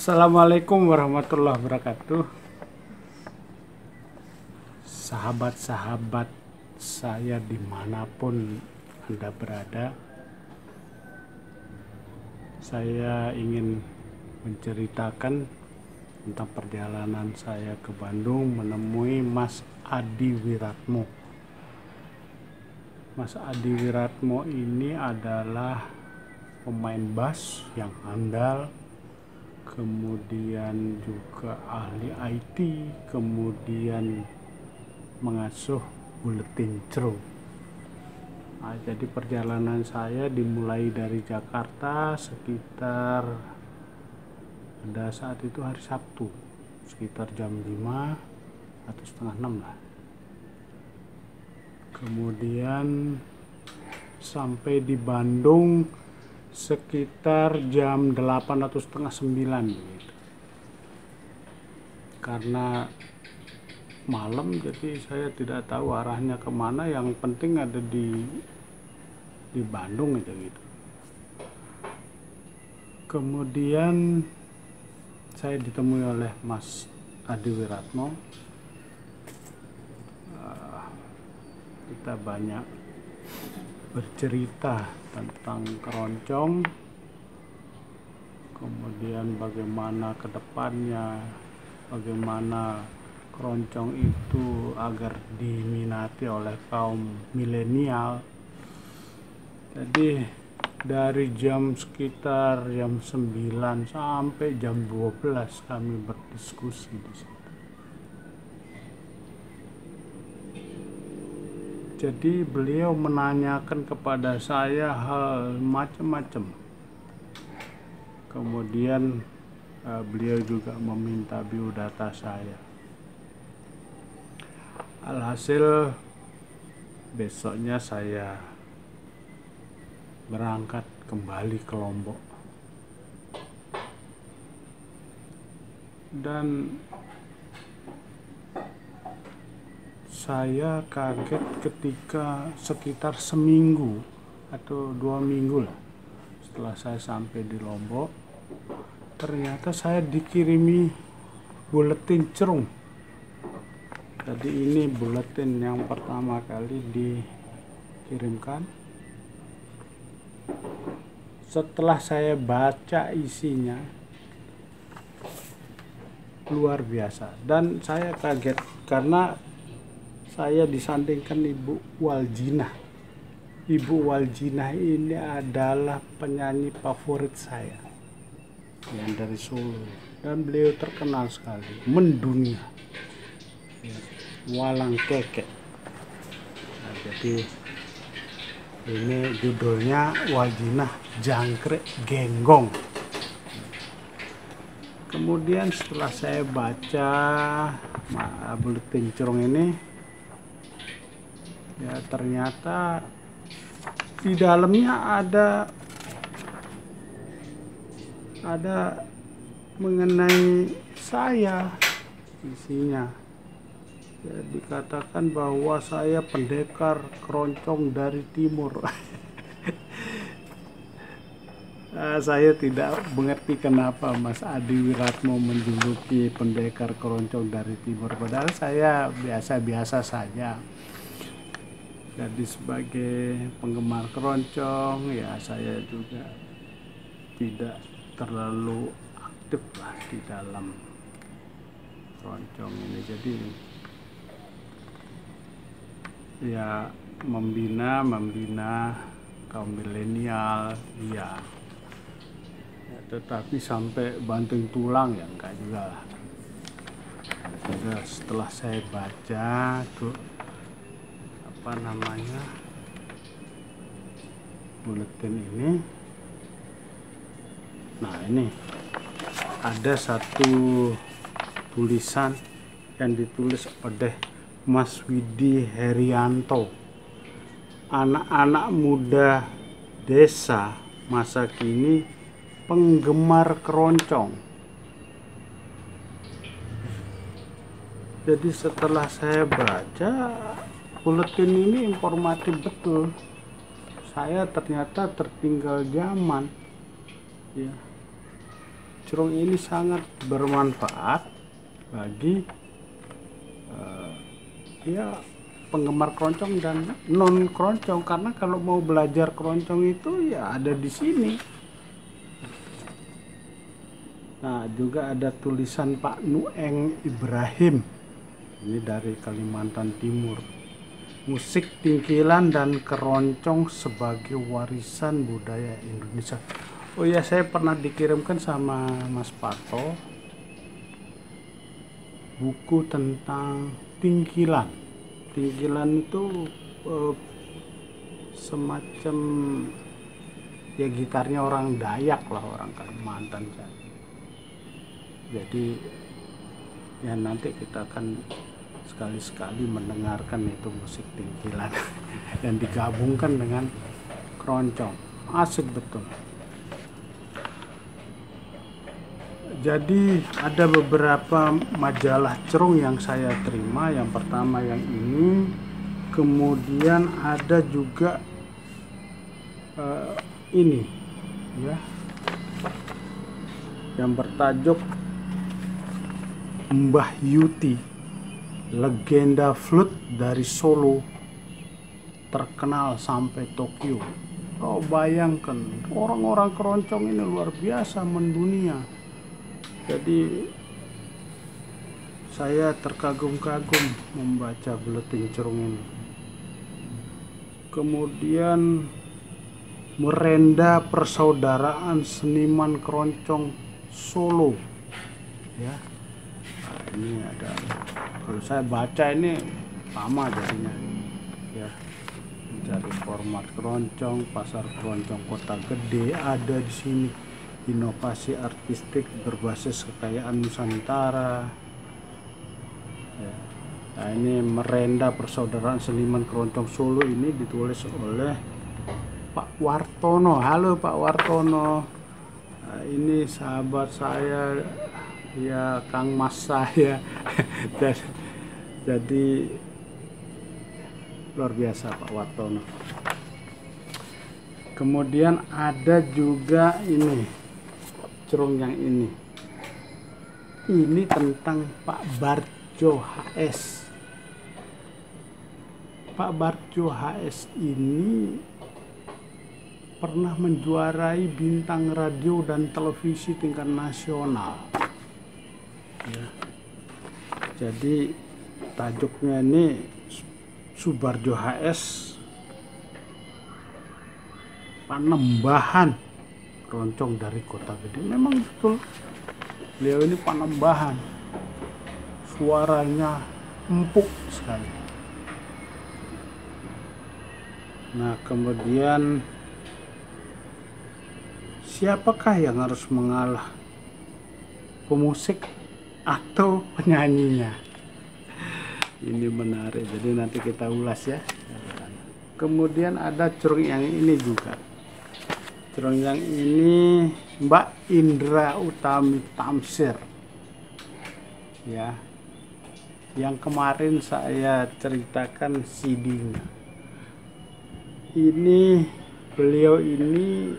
Assalamualaikum warahmatullahi wabarakatuh. Sahabat-sahabat saya dimanapun Anda berada, saya ingin menceritakan tentang perjalanan saya ke Bandung menemui Mas Adi Wiratmo. Mas Adi Wiratmo ini adalah pemain bass yang andal, kemudian juga ahli IT, kemudian mengasuh buletin ceruk. Nah, jadi perjalanan saya dimulai dari Jakarta sekitar pada saat itu hari Sabtu, sekitar jam 5 atau setengah 6 lah. Kemudian sampai di Bandung sekitar jam 8 atau setengah 9 gitu. Karena malam jadi saya tidak tahu arahnya kemana, yang penting ada di Bandung aja gitu. Kemudian saya ditemui oleh Mas Adi Wiratmo. Kita banyak bercerita tentang keroncong, kemudian bagaimana kedepannya, bagaimana keroncong itu agar diminati oleh kaum milenial. Jadi dari sekitar jam 9 sampai jam 12 kami berdiskusi di situ. Jadi beliau menanyakan kepada saya hal macam-macam. Kemudian beliau juga meminta biodata saya. Alhasil besoknya saya berangkat kembali ke Lombok. Dan saya kaget ketika sekitar seminggu atau 2 minggu lah setelah saya sampai di Lombok, ternyata saya dikirimi buletin cerung. Jadi ini buletin yang pertama kali dikirimkan. Setelah saya baca isinya, luar biasa, dan saya kaget karena saya disandingkan Ibu Waljinah. Ibu Waljinah ini adalah penyanyi favorit saya yang dari Solo, dan beliau terkenal sekali, mendunia, walang keke. Nah, jadi ini judulnya Waljinah Jangkrik Genggong. Kemudian setelah saya baca buletin cerung ini, ya ternyata di dalamnya ada mengenai saya isinya. Ya, dikatakan bahwa saya pendekar keroncong dari timur. Saya tidak mengerti kenapa Mas Adi Wiratmo menjuluki pendekar keroncong dari timur, padahal saya biasa-biasa saja. Jadi sebagai penggemar keroncong, ya saya juga tidak terlalu aktif lah di dalam keroncong ini. Jadi ya membina kaum milenial, ya. Tetapi sampai banting tulang ya enggak juga lah. Setelah saya baca tuh buletin ini, nah ini ada satu tulisan yang ditulis oleh Mas Widi Herianto. Anak-anak muda desa masa kini penggemar keroncong. Jadi setelah saya baca buletin ini, informatif betul. Saya ternyata tertinggal zaman, ya. Cerung ini sangat bermanfaat bagi ya penggemar keroncong dan non keroncong, karena kalau mau belajar keroncong itu ya ada di sini. Nah, juga ada tulisan Pak Nueng Ibrahim, ini dari Kalimantan Timur. Musik tingkilan dan keroncong sebagai warisan budaya Indonesia. Oh ya, saya pernah dikirimkan sama Mas Pato buku tentang tingkilan. Tingkilan itu semacam ya gitarnya orang Dayak lah, orang Kalimantan. Jadi ya nanti kita akan sekali-sekali mendengarkan itu musik tingkilan dan digabungkan dengan keroncong. Asik betul. Jadi ada beberapa majalah cerung yang saya terima. Yang pertama yang ini, kemudian ada juga ini ya, yang bertajuk Mbah Yuti, legenda flute dari Solo terkenal sampai Tokyo. Oh, bayangkan, orang-orang keroncong ini luar biasa mendunia. Jadi saya terkagum-kagum membaca buletin cerung ini. Kemudian Merenda Persaudaraan Seniman Keroncong Solo ya. Nah, ini ada, kalau saya baca ini lama jadinya ya, mencari format keroncong, pasar keroncong kota gede ada di sini, inovasi artistik berbasis kekayaan Nusantara ya. Nah, ini Merenda Persaudaraan Seniman Keroncong Solo, ini ditulis oleh Pak Wartono. Halo Pak Wartono. Nah, ini sahabat saya ya, Kang Mas saya. Jadi luar biasa Pak Wartono. Kemudian ada juga ini cerung yang ini tentang Pak Barjo HS. Pak Barjo HS ini pernah menjuarai bintang radio dan televisi tingkat nasional ya. Jadi tajuknya ini Subarjo HS Panembahan keroncong dari kota gede. Memang betul, beliau ini Panembahan, suaranya empuk sekali. Nah, kemudian siapakah yang harus mengalah, pemusik atau penyanyinya? Ini menarik, jadi nanti kita ulas ya. Kemudian ada cerung yang ini juga. Cerung yang ini Mbak Indra Utami Tamsir ya, yang kemarin saya ceritakan CD-nya. Ini beliau ini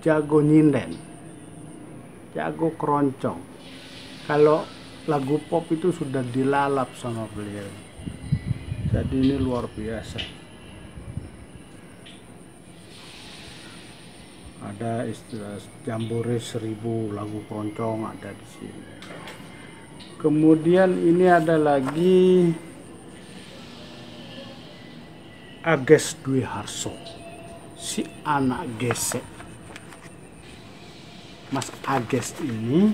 jago nyinden, jago keroncong. Kalau lagu pop itu sudah dilalap sama beliau. Jadi ini luar biasa. Ada istilah Jambore 1000 lagu keroncong ada di sini. Kemudian ini ada lagi Ages Dwi Harso, si anak gesek. Mas Ages ini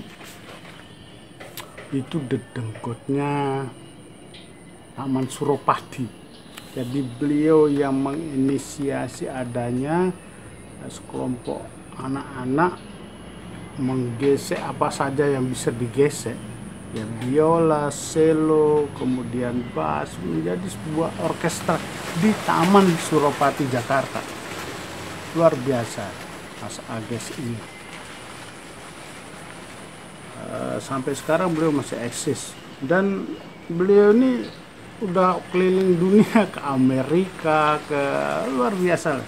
itu dedengkotnya Taman Suropati. Jadi beliau yang menginisiasi adanya sekelompok anak-anak menggesek apa saja yang bisa digesek ya, biola, selo, kemudian bass, menjadi sebuah orkestra di Taman Suropati Jakarta. Luar biasa Mas Ages ini. Sampai sekarang beliau masih eksis, dan beliau ini udah keliling dunia, ke Amerika, ke luar biasa.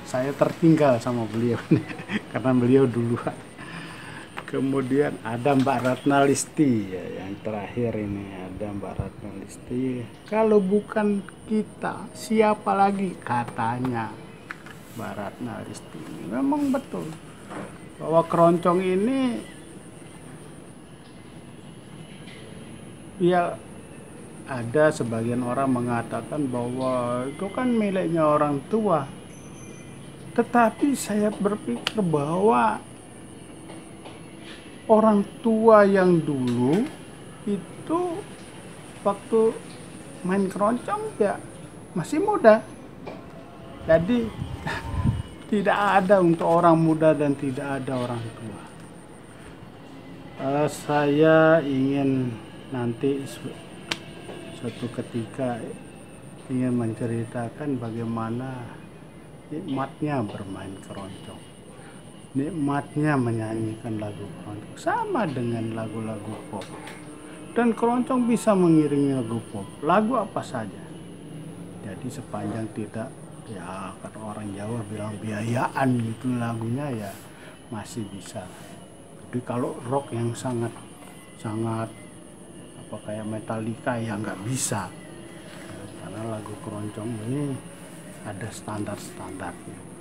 Saya tertinggal sama beliau nih, karena beliau duluan. Kemudian ada Mbak Ratna Listi ya, yang terakhir ini ada Mbak Ratna Listi. Kalau bukan kita, siapa lagi, katanya Mbak Ratna Listi. Memang betul bahwa keroncong ini ya, ada sebagian orang mengatakan bahwa itu kan miliknya orang tua. Tetapi saya berpikir bahwa orang tua yang dulu itu waktu main keroncong ya masih muda. Jadi tidak ada untuk orang muda dan tidak ada orang tua. Saya ingin nanti suatu ketika ingin menceritakan bagaimana nikmatnya bermain keroncong. Nikmatnya menyanyikan lagu keroncong sama dengan lagu-lagu pop, dan keroncong bisa mengiringi lagu pop, lagu apa saja. Jadi sepanjang tidak, ya kan orang Jawa bilang biayaan gitu lagunya, ya masih bisa. Tapi kalau rock yang sangat apa kayak Metallica ya nggak bisa, karena lagu keroncong ini ada standar-standarnya.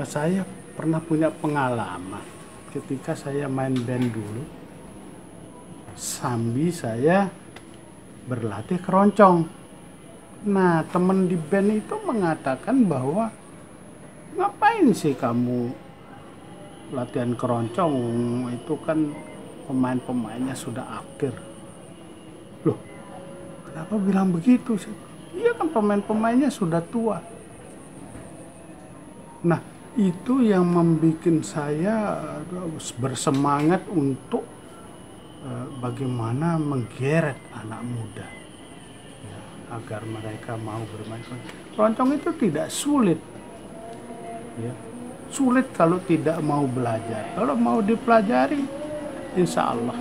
Saya pernah punya pengalaman ketika saya main band dulu, sambil saya berlatih keroncong. Nah, teman di band itu mengatakan bahwa ngapain sih kamu latihan keroncong, itu kan pemain-pemainnya sudah akhir. Loh, kenapa bilang begitu sih? Iya kan pemain-pemainnya sudah tua. Nah, itu yang membuat saya bersemangat untuk bagaimana menggeret anak muda ya, agar mereka mau bermain keroncong. Keroncong itu tidak sulit ya. Sulit kalau tidak mau belajar. Kalau mau dipelajari, insya Allah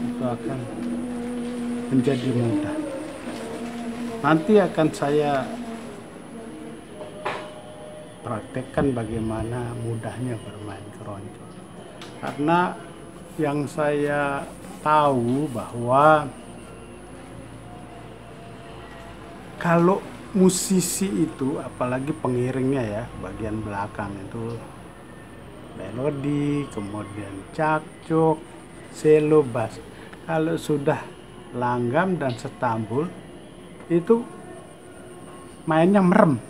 itu akan menjadi mudah. Nanti akan saya praktekkan bagaimana mudahnya bermain keroncong. Karena yang saya tahu bahwa kalau musisi itu, apalagi pengiringnya ya, bagian belakang itu melodi, kemudian cakcuk, selo, bass. Kalau sudah langgam dan setambul itu mainnya merem.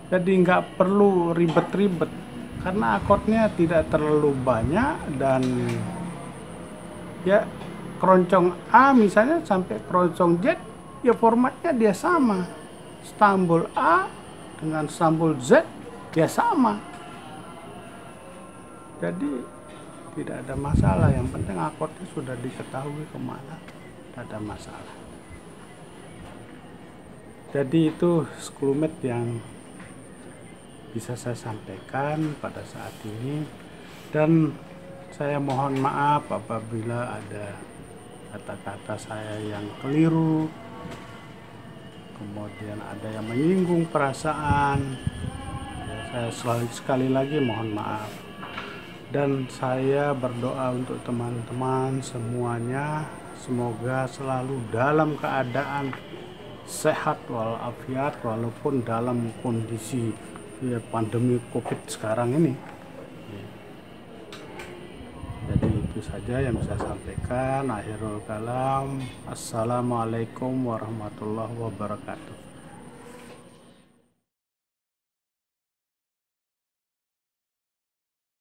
Jadi nggak perlu ribet-ribet karena akordnya tidak terlalu banyak, dan ya keroncong A misalnya sampai keroncong Z ya formatnya dia sama. Stambul A dengan stambul Z dia sama. Jadi tidak ada masalah, yang penting akordnya sudah diketahui kemana, tidak ada masalah. Jadi itu sekelumit yang bisa saya sampaikan pada saat ini, dan saya mohon maaf apabila ada kata-kata saya yang keliru, kemudian ada yang menyinggung perasaan. Saya sekali lagi mohon maaf, dan saya berdoa untuk teman-teman semuanya semoga selalu dalam keadaan sehat walafiat walaupun dalam kondisi ya, pandemi COVID sekarang ini. Jadi itu saja yang saya sampaikan. Akhirul kalam. Assalamualaikum warahmatullahi wabarakatuh.